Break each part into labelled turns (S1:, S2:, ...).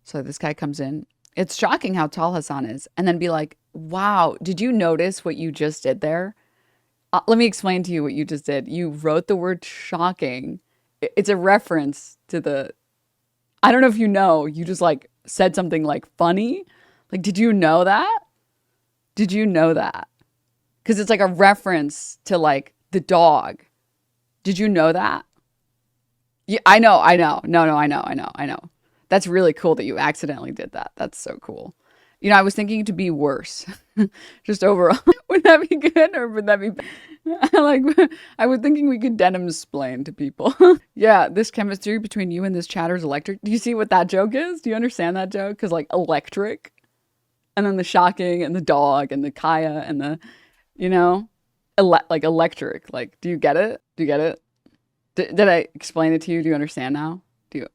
S1: So this guy comes in. It's shocking how tall Hasan is. And then be like, wow, did you notice what you just did there? Let me explain to you what you just did. You wrote the word shocking. It's a reference to the, I don't know if you know, you just like said something like funny. Like, did you know that? Did you know that? Because it's like a reference to like the dog. Did you know that? Yeah, I know. No, I know. That's really cool that you accidentally did that. That's so cool. You know, I was thinking to be worse. Just overall. Would that be good or would that be bad? Like, I was thinking we could denim-splain to people. Yeah, this chemistry between you and this chatter is electric. Do you see what that joke is? Do you understand that joke? Because like electric. And then the shocking and the dog and the Kaya and the, you know, like electric. Like, do you get it? Do you get it? Did I explain it to you? Do you understand now? Do you?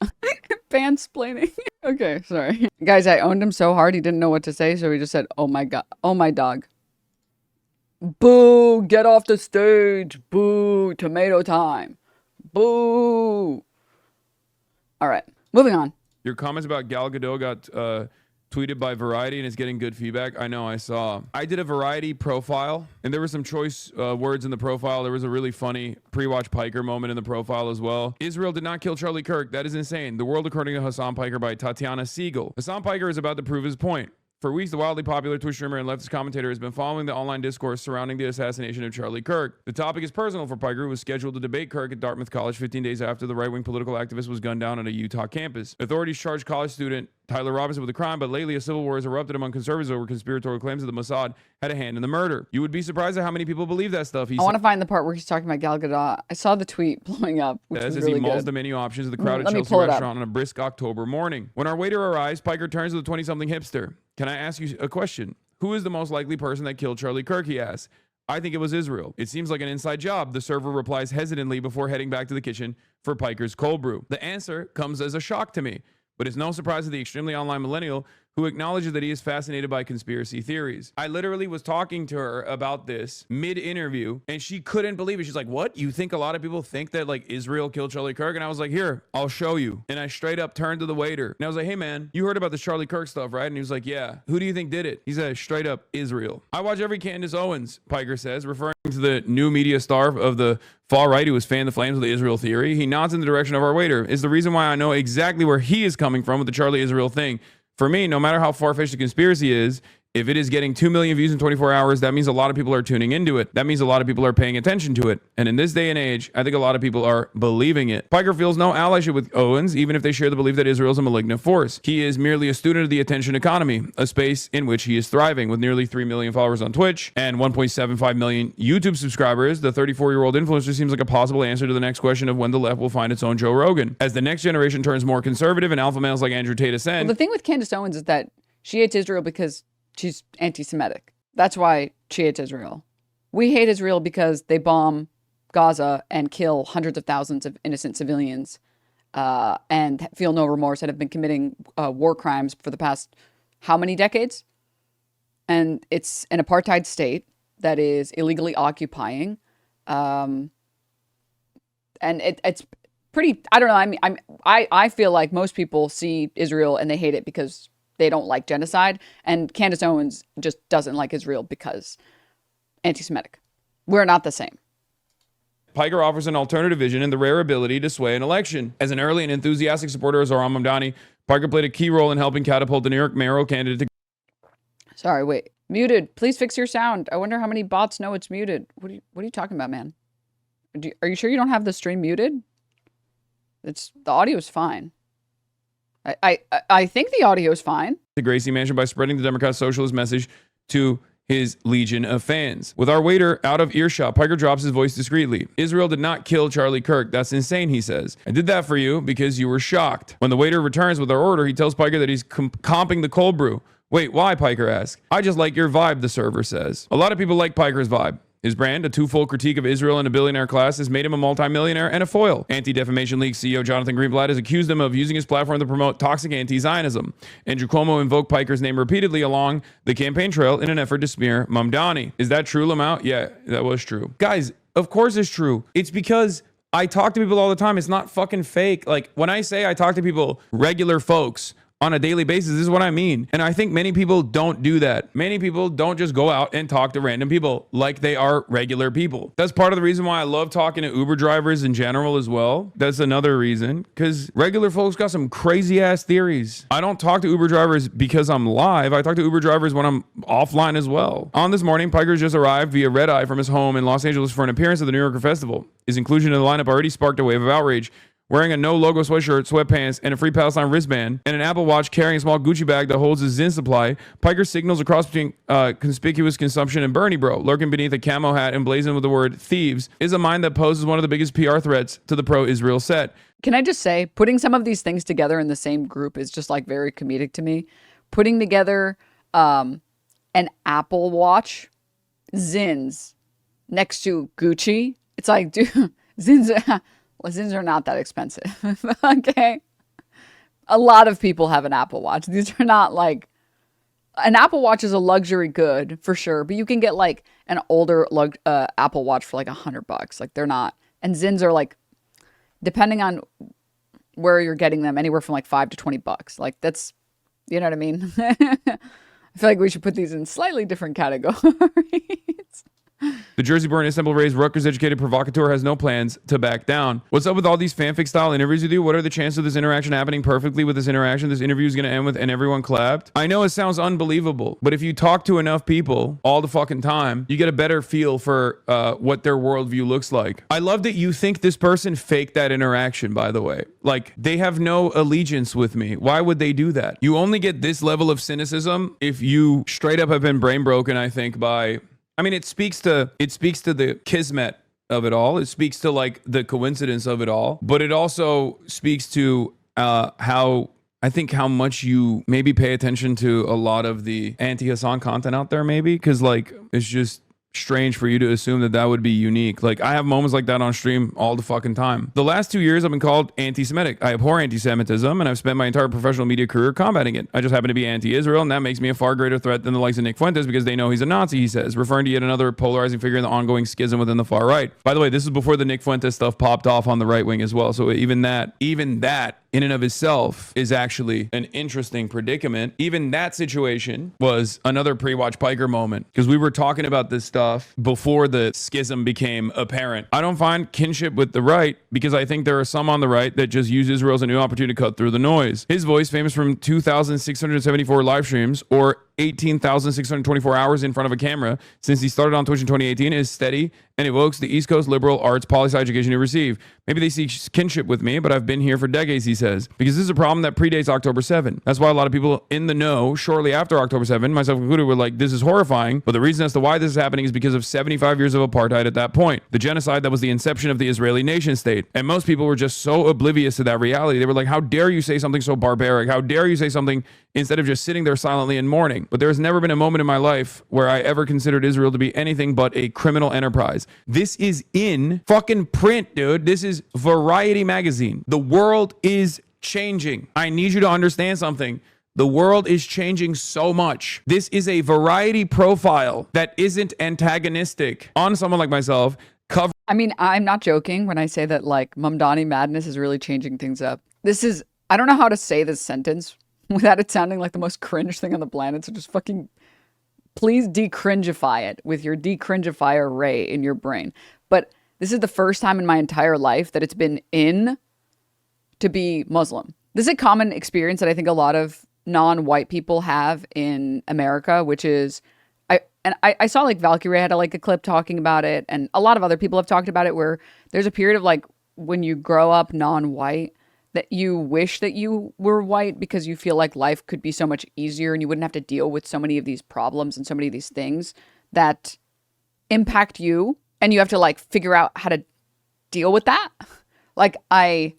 S1: Fansplaining. Okay, sorry. Guys, I owned him so hard he didn't know what to say, so he just said, oh my god. Oh my dog. Boo! Get off the stage! Boo! Tomato time! Boo! Alright, moving on.
S2: Your comments about Gal Gadot got tweeted by Variety and is getting good feedback. I know, I saw. I did a Variety profile, and there were some choice words in the profile. There was a really funny pre-watch Piker moment in the profile as well. Israel did not kill Charlie Kirk. That is insane. The World According to Hasan Piker by Tatiana Siegel. Hasan Piker is about to prove his point. For weeks, the wildly popular Twitch streamer and leftist commentator has been following the online discourse surrounding the assassination of Charlie Kirk. The topic is personal for Piker, who was scheduled to debate Kirk at Dartmouth College 15 days after the right-wing political activist was gunned down on a Utah campus. Authorities charged college student Tyler Robinson with a crime, but lately a civil war has erupted among conservatives over conspiratorial claims that the Mossad had a hand in the murder. You would be surprised at how many people believe that stuff.
S1: I want to find the part where he's talking about Gal Gadot. I saw the tweet blowing up, which was really
S2: he mulls
S1: good.
S2: the menu options of the crowded Chelsea restaurant on a brisk October morning. When our waiter arrives, Piker turns to the 20-something hipster. Can I ask you a question? Who is the most likely person that killed Charlie Kirk, he asks. I think it was Israel. It seems like an inside job, the server replies hesitantly before heading back to the kitchen for Piker's cold brew. The answer comes as a shock to me, but it's no surprise to the extremely online millennial who acknowledges that he is fascinated by conspiracy theories. I literally was talking to her about this mid-interview, and she couldn't believe it. She's like, what? You think a lot of people think that, like, Israel killed Charlie Kirk? And I was like, here, I'll show you. And I straight up turned to the waiter, and I was like, hey, man, you heard about this Charlie Kirk stuff, right? And he was like, yeah. Who do you think did it? He said, straight up, Israel. I watch every Candace Owens, Piker says, referring to the new media star of the far right who has fanned the flames of the Israel theory. He nods in the direction of our waiter. Is the reason why I know exactly where he is coming from with the Charlie Israel thing. For me, no matter how far-fetched the conspiracy is, if it is getting 2 million views in 24 hours, that means a lot of people are tuning into it. That means a lot of people are paying attention to it. And in this day and age, I think a lot of people are believing it. Piker feels no allyship with Owens, even if they share the belief that Israel is a malignant force. He is merely a student of the attention economy, a space in which he is thriving. With nearly 3 million followers on Twitch and 1.75 million YouTube subscribers, the 34-year-old influencer seems like a possible answer to the next question of when the left will find its own Joe Rogan. As the next generation turns more conservative and alpha males like Andrew Tate ascend.
S1: Well, the thing with Candace Owens is that she hates Israel because she's anti-Semitic. That's why she hates Israel. We hate Israel because they bomb Gaza and kill hundreds of thousands of innocent civilians and feel no remorse and have been committing war crimes for the past how many decades? And it's an apartheid state that is illegally occupying. And it's pretty, I don't know. I mean, I feel like most people see Israel and they hate it because they don't like genocide, and Candace Owens just doesn't like Israel because anti-Semitic. We're not the same.
S2: Piker offers an alternative vision and the rare ability to sway an election. As an early and enthusiastic supporter of Zohran Mamdani, Piker played a key role in helping catapult the New York mayoral candidate to...
S1: Sorry, wait. Muted. Please fix your sound. I wonder how many bots know it's muted. What are you talking about, man? Are you sure you don't have the stream muted? The audio is fine. I think the audio is fine.
S2: The Gracie Mansion by spreading the Democrat socialist message to his legion of fans. With our waiter out of earshot, Piker drops his voice discreetly. Israel did not kill Charlie Kirk. That's insane, he says. I did that for you because you were shocked. When the waiter returns with our order, he tells Piker that he's comping the cold brew. Wait, why? Piker asks. I just like your vibe, the server says. A lot of people like Piker's vibe. His brand, a twofold critique of Israel and a billionaire class, has made him a multimillionaire and a foil. Anti-Defamation League CEO Jonathan Greenblatt has accused him of using his platform to promote toxic anti-Zionism. Andrew Cuomo invoked Piker's name repeatedly along the campaign trail in an effort to smear Mamdani. Is that true, Lamau? Yeah, that was true. Guys, of course it's true. It's because I talk to people all the time. It's not fucking fake. Like, when I say I talk to people, regular folks, on a daily basis. This is what I mean. And I think many people don't do that. Many people don't just go out and talk to random people like they are regular people. That's part of the reason why I love talking to Uber drivers in general as well. That's another reason, because regular folks got some crazy ass theories. I don't talk to Uber drivers because I'm live. I talk to Uber drivers when I'm offline as well. On this morning, Piker just arrived via red eye from his home in Los Angeles for an appearance at the New Yorker Festival. His inclusion in the lineup already sparked a wave of outrage. Wearing a no-logo sweatshirt, sweatpants, and a Free Palestine wristband, and an Apple Watch carrying a small Gucci bag that holds his Zin supply, Piker signals a cross between conspicuous consumption and Bernie bro. Lurking beneath a camo hat emblazoned with the word thieves is a mind that poses one of the biggest PR threats to the pro-Israel set.
S1: Can I just say, putting some of these things together in the same group is just like very comedic to me. Putting together an Apple Watch, Zins, next to Gucci, it's like, dude, Zins are not that expensive. Okay. A lot of people have an Apple Watch. These are not like, an Apple Watch is a luxury good for sure, but you can get like an older Apple Watch for like $100. Like they're not, and Zins are like, depending on where you're getting them, anywhere from like $5 to $20. Like that's, you know what I mean? I feel like we should put these in slightly different categories.
S2: The Jersey-born, Istanbul-raised, Rutgers-educated provocateur has no plans to back down. What's up with all these fanfic-style interviews with you? What are the chances of this interaction happening perfectly with this interaction? This interview is going to end with, and everyone clapped. I know it sounds unbelievable, but if you talk to enough people all the fucking time, you get a better feel for what their worldview looks like. I love that you think this person faked that interaction, by the way. Like, they have no allegiance with me. Why would they do that? You only get this level of cynicism if you straight up have been brain broken, I think, by... I mean, it speaks to the kismet of it all. It speaks to like the coincidence of it all, but it also speaks to how much you maybe pay attention to a lot of the anti-Hasan content out there, maybe, because like it's just strange for you to assume that that would be unique. Like I have moments like that on stream all the fucking time. The last 2 years I've been called anti-Semitic. I abhor anti-Semitism and I've spent my entire professional media career combating it. I just happen to be anti-Israel, and that makes me a far greater threat than the likes of Nick Fuentes because they know he's a Nazi, he says, referring to yet another polarizing figure in the ongoing schism within the far right. By the way, this is before the Nick Fuentes stuff popped off on the right wing as well. So even that in and of itself is actually an interesting predicament. Even that situation was another pre-watch Piker moment because we were talking about this stuff before the schism became apparent. I don't find kinship with the right because I think there are some on the right that just use Israel as a new opportunity to cut through the noise. His voice, famous from 2,674 live streams or 18,624 hours in front of a camera since he started on Twitch in 2018, is steady and evokes the East Coast liberal arts poli-sci education he received. Maybe they seek kinship with me, but I've been here for decades, he says, because this is a problem that predates October 7. That's why a lot of people in the know shortly after October 7, myself included, were like, this is horrifying, but the reason as to why this is happening is because of 75 years of apartheid at that point, the genocide that was the inception of the Israeli nation state. And most people were just so oblivious to that reality. They were like, how dare you say something so barbaric? How dare you say something instead of just sitting there silently and mourning? But there's never been a moment in my life where I ever considered Israel to be anything but a criminal enterprise. This is in fucking print, dude. This is Variety magazine. The world is changing. I need you to understand something. The world is changing so much. This is a Variety profile that isn't antagonistic on someone like myself.
S1: I mean, I'm not joking when I say that like Mamdani madness is really changing things up. I don't know how to say this sentence without it sounding like the most cringe thing on the planet. So just fucking please decringify it with your decringifier ray in your brain. But this is the first time in my entire life that it's been in to be Muslim. This is a common experience that I think a lot of non-white people have in America, which is, I saw like Valkyrie had like a clip talking about it, and a lot of other people have talked about it, where there's a period of like when you grow up non-white that you wish that you were white because you feel like life could be so much easier and you wouldn't have to deal with so many of these problems and so many of these things that impact you, and you have to like figure out how to deal with that. Like I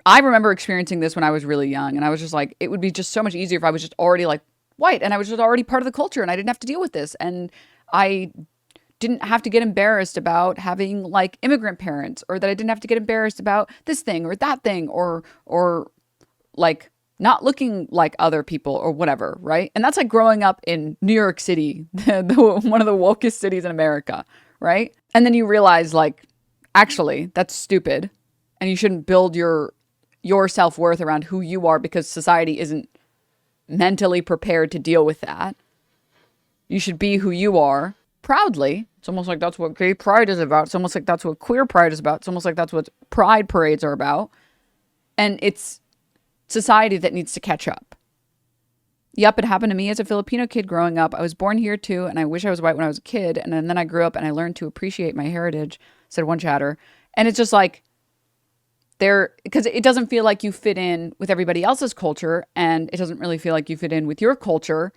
S1: remember experiencing this when I was really young, and I was just like, it would be just so much easier if I was just already like white and I was just already part of the culture and I didn't have to deal with this, and I didn't have to get embarrassed about having like immigrant parents, or that I didn't have to get embarrassed about this thing or that thing, or like not looking like other people or whatever, right? And that's like growing up in New York City, one of the wokest cities in America, right? And then you realize like, actually, that's stupid, and you shouldn't build your your self-worth around who you are because society isn't mentally prepared to deal with that. You should be who you are proudly. It's almost like that's what gay pride is about. It's almost like that's what queer pride is about. It's almost like that's what pride parades are about. And it's society that needs to catch up. Yep, it happened to me as a Filipino kid growing up. I was born here too, and I wish I was white when I was a kid. And then I grew up and I learned to appreciate my heritage, said one chatter. And it's just like, because it doesn't feel like you fit in with everybody else's culture, and it doesn't really feel like you fit in with your culture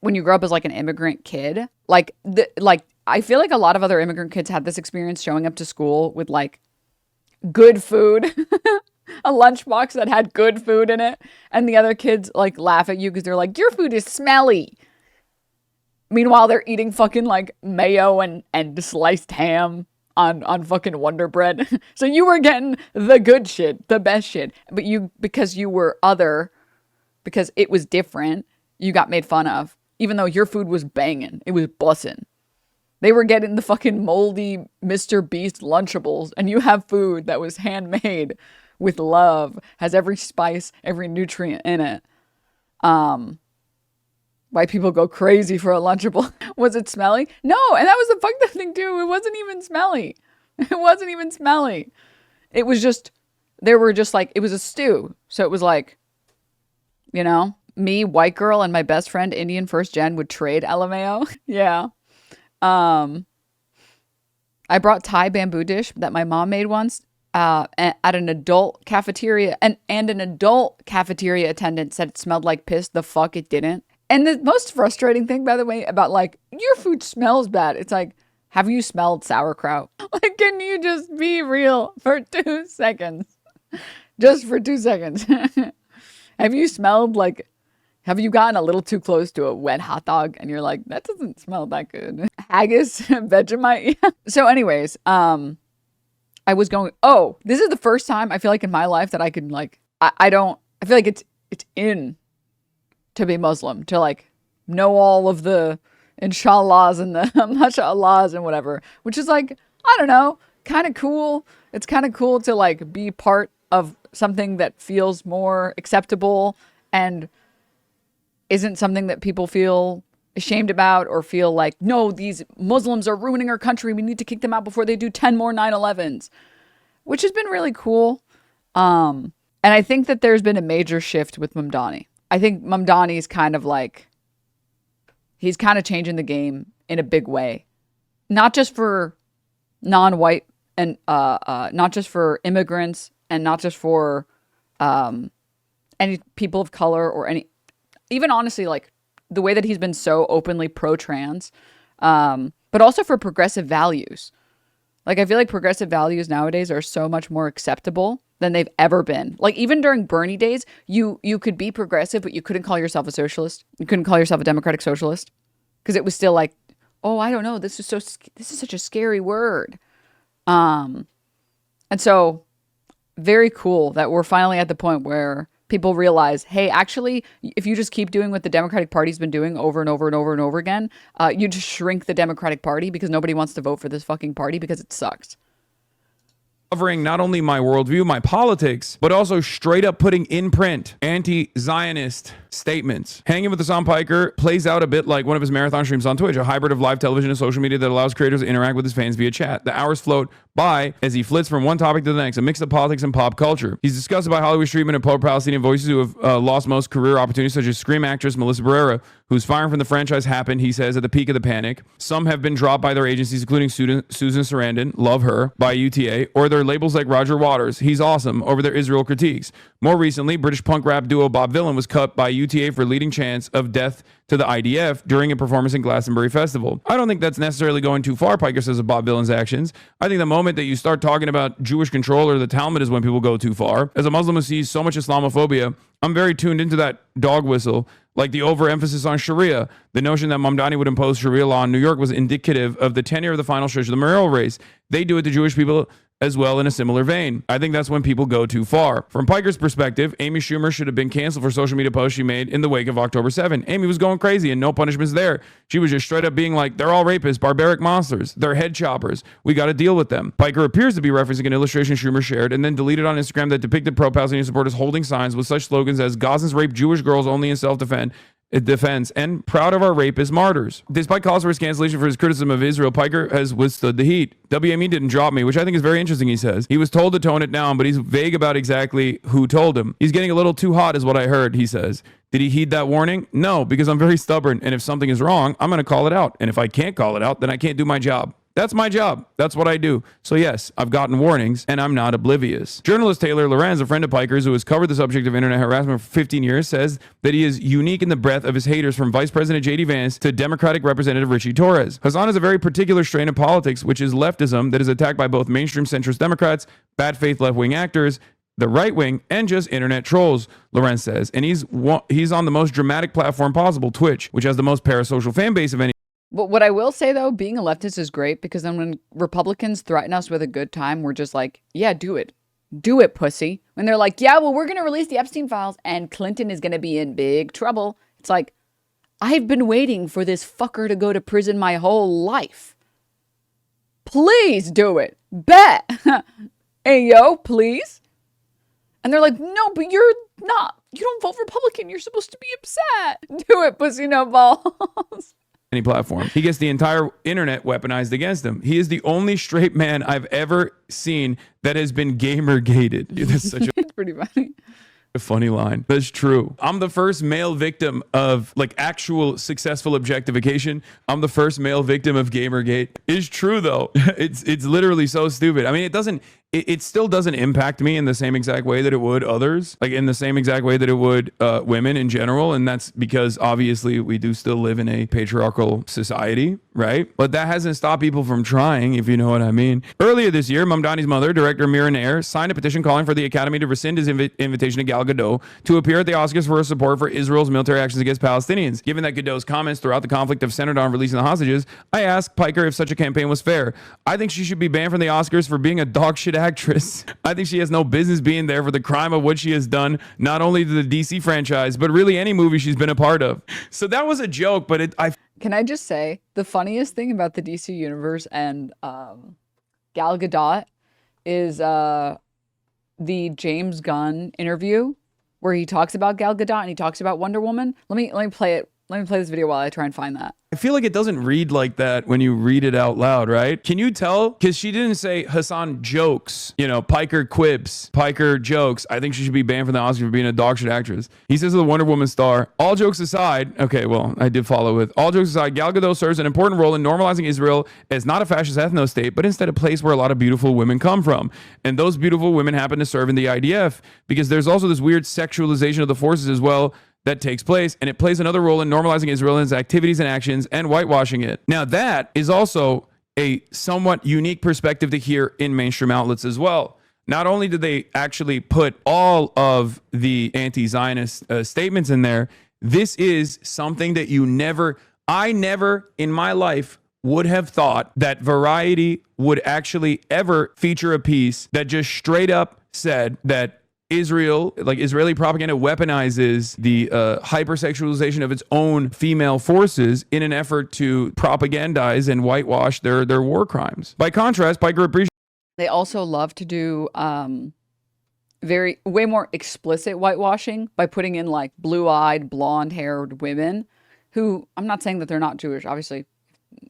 S1: when you grow up as like an immigrant kid. Like I feel like a lot of other immigrant kids had this experience showing up to school with like good food, a lunchbox that had good food in it, and the other kids like laugh at you because they're like, your food is smelly. Meanwhile, they're eating fucking like mayo and sliced ham on fucking Wonder Bread. So you were getting the good shit, the best shit. But because you were other, because it was different, you got made fun of. Even though your food was banging. It was bussin'. They were getting the fucking moldy Mr. Beast Lunchables, and you have food that was handmade with love, has every spice, every nutrient in it. White people go crazy for a Lunchable. Was it smelly? No, and that was the fucked up thing too. It wasn't even smelly. It wasn't even smelly. It was just, there were just like, it was a stew. So it was like, you know, me, white girl, and my best friend, Indian first gen, would trade LMAO. Yeah. I brought Thai bamboo dish that my mom made once at an adult cafeteria, and an adult cafeteria attendant said it smelled like piss. The fuck it didn't. And the most frustrating thing, by the way, about like, your food smells bad. It's like, have you smelled sauerkraut? Like, can you just be real for 2 seconds? Just for 2 seconds. Have you smelled like, have you gotten a little too close to a wet hot dog and you're like, that doesn't smell that good? Haggis, Vegemite. So anyways, I was going, oh, this is the first time I feel like in my life that I can like, I feel like it's in to be Muslim, to like know all of the inshallahs and the masha'allahs and whatever, which is like, I don't know, kind of cool. It's kind of cool to like be part of something that feels more acceptable and isn't something that people feel ashamed about or feel like, no, these Muslims are ruining our country. We need to kick them out before they do 10 more 9/11s, which has been really cool. And I think that there's been a major shift with Mamdani. I think Mamdani's kind of like, he's kind of changing the game in a big way. Not just for non-white and not just for immigrants and not just for any people of color or any, even honestly, like the way that he's been so openly pro-trans, but also for progressive values. Like, I feel like progressive values nowadays are so much more acceptable than they've ever been. Like, even during Bernie days, you could be progressive, but you couldn't call yourself a socialist. You couldn't call yourself a democratic socialist because it was still like, oh, I don't know. This is such a scary word. And so very cool that we're finally at the point where people realize, hey, actually, if you just keep doing what the Democratic Party's been doing over and over and over and over again, you just shrink the Democratic Party because nobody wants to vote for this fucking party because it sucks.
S2: Covering not only my worldview, my politics, but also straight up putting in print anti-Zionist statements. Hanging with Hasan Piker plays out a bit like one of his marathon streams on Twitch, a hybrid of live television and social media that allows creators to interact with his fans via chat. The hours float by as he flits from one topic to the next, a mix of politics and pop culture. He's discussed about Hollywood's treatment of pro-Palestinian voices who have lost most career opportunities, such as Scream actress Melissa Barrera, whose firing from the franchise happened, he says, at the peak of the panic. Some have been dropped by their agencies, including Susan Sarandon, love her, by UTA, or their labels like Roger Waters, he's awesome, over their Israel critiques. More recently, British punk rap duo Bob Vylan was cut by UTA for leading chants of death to the IDF during a performance in Glastonbury Festival. I don't think that's necessarily going too far, Piker says, of Bob Vylan's actions. I think the moment that you start talking about Jewish control or the Talmud is when people go too far. As a Muslim who sees so much Islamophobia, I'm very tuned into that dog whistle, like the overemphasis on Sharia. The notion that Mamdani would impose Sharia law in New York was indicative of the tenure of the final stretch of the mayoral race. They do it to Jewish people as well in a similar vein. I think that's when people go too far. From Piker's perspective, Amy Schumer should have been canceled for social media posts she made in the wake of October 7. Amy was going crazy and no punishments there. She was just straight up being like, they're all rapists, barbaric monsters, they're head choppers. We got to deal with them. Piker appears to be referencing an illustration Schumer shared and then deleted on Instagram that depicted pro-Palestinian supporters holding signs with such slogans as Gazans rape Jewish girls only in self-defense, and proud of our rapist martyrs. Despite calls for his cancellation for his criticism of Israel, Piker has withstood the heat. WME didn't drop me, which I think is very interesting, he says. He was told to tone it down, but he's vague about exactly who told him. He's getting a little too hot is what I heard, he says. Did he heed that warning? No, because I'm very stubborn, and if something is wrong, I'm going to call it out. And if I can't call it out, then I can't do my job. That's my job. That's what I do. So yes, I've gotten warnings and I'm not oblivious. Journalist Taylor Lorenz, a friend of Piker's who has covered the subject of internet harassment for 15 years, says that he is unique in the breadth of his haters, from Vice President J.D. Vance to Democratic Representative Richie Torres. Hasan is a very particular strain of politics, which is leftism that is attacked by both mainstream centrist Democrats, bad faith left-wing actors, the right wing, and just internet trolls, Lorenz says. And he's on the most dramatic platform possible, Twitch, which has the most parasocial fan base of any.
S1: But what I will say, though, being a leftist is great, because then when Republicans threaten us with a good time, we're just like, yeah, do it. Do it, pussy. When they're like, yeah, well, we're going to release the Epstein files and Clinton is going to be in big trouble. It's like, I've been waiting for this fucker to go to prison my whole life. Please do it. Bet. Hey, yo, please. And they're like, no, but you're not. You don't vote Republican. You're supposed to be upset. Do it, pussy, no balls.
S2: Any platform. He gets the entire internet weaponized against him. He is the only straight man I've ever seen that has been gamer-gated. Dude, that's such a
S1: it's pretty funny.
S2: A funny line. That's true. I'm the first male victim of like actual successful objectification. I'm the first male victim of Gamergate. It's true though. It's literally so stupid. I mean, it still doesn't impact me in the same exact way that it would others, like in the same exact way that it would women in general. And that's because obviously we do still live in a patriarchal society, right? But that hasn't stopped people from trying, if you know what I mean. Earlier this year, Mamdani's mother, director Mira Nair, signed a petition calling for the Academy to rescind his invitation to Gal Gadot to appear at the Oscars for his support for Israel's military actions against Palestinians. Given that Gadot's comments throughout the conflict have centered on releasing the hostages, I asked Piker if such a campaign was fair. I think she should be banned from the Oscars for being a dog shit actress. I think she has no business being there for the crime of what she has done, not only to the DC franchise, but really any movie she's been a part of. So that was a joke, but
S1: Can I just say, the funniest thing about the DC universe and Gal Gadot is the James Gunn interview where he talks about Gal Gadot and he talks about Wonder Woman. Let me play it. Let me play this video while I try and find that.
S2: I feel like it doesn't read like that when you read it out loud, right? Can you tell? Because she didn't say Hasan jokes, you know, Piker quibs, Piker jokes. I think she should be banned from the Oscar for being a dog shit actress. He says to the Wonder Woman star, all jokes aside, okay, well, I did follow with, all jokes aside, Gal Gadot serves an important role in normalizing Israel as not a fascist ethno-state, but instead a place where a lot of beautiful women come from. And those beautiful women happen to serve in the IDF, because there's also this weird sexualization of the forces as well that takes place, and it plays another role in normalizing Israel and its activities and actions and whitewashing it. Now, that is also a somewhat unique perspective to hear in mainstream outlets as well. Not only did they actually put all of the anti-Zionist statements in there, this is something that I never in my life would have thought that Variety would actually ever feature a piece that just straight up said that Israel, like Israeli propaganda, weaponizes the hypersexualization of its own female forces in an effort to propagandize and whitewash their war crimes. By contrast, Piker appreciates.
S1: They also love to do way more explicit whitewashing by putting in like blue-eyed, blonde-haired women who, I'm not saying that they're not Jewish. Obviously,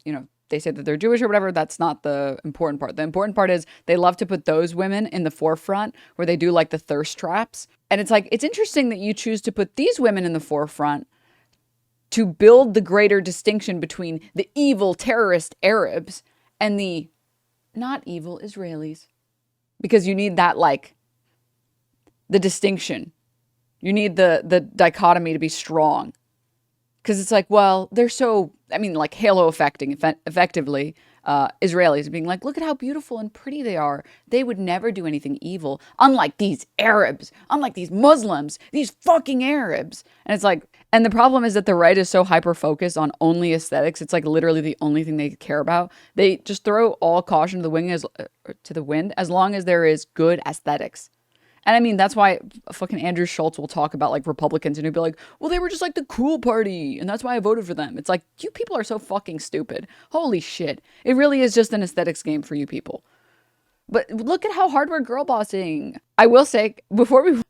S1: you know, they say that they're Jewish or whatever. That's not the important part. The important part is they love to put those women in the forefront where they do like the thirst traps. And it's like, it's interesting that you choose to put these women in the forefront to build the greater distinction between the evil terrorist Arabs and the not evil Israelis. Because you need that, like, the distinction. You need the dichotomy to be strong. Because it's like, well, they're so, I mean, like halo effectively. Israelis being like, look at how beautiful and pretty they are. They would never do anything evil, unlike these Arabs, unlike these Muslims, these fucking Arabs. And it's like, and the problem is that the right is so hyper-focused on only aesthetics. It's like literally the only thing they care about. They just throw all caution to the wind as long as there is good aesthetics. And I mean, that's why fucking Andrew Schultz will talk about like Republicans and he'll be like, well, they were just like the cool party. And that's why I voted for them. It's like, you people are so fucking stupid. Holy shit. It really is just an aesthetics game for you people. But look at how hard we're girl bossing. I will say, before we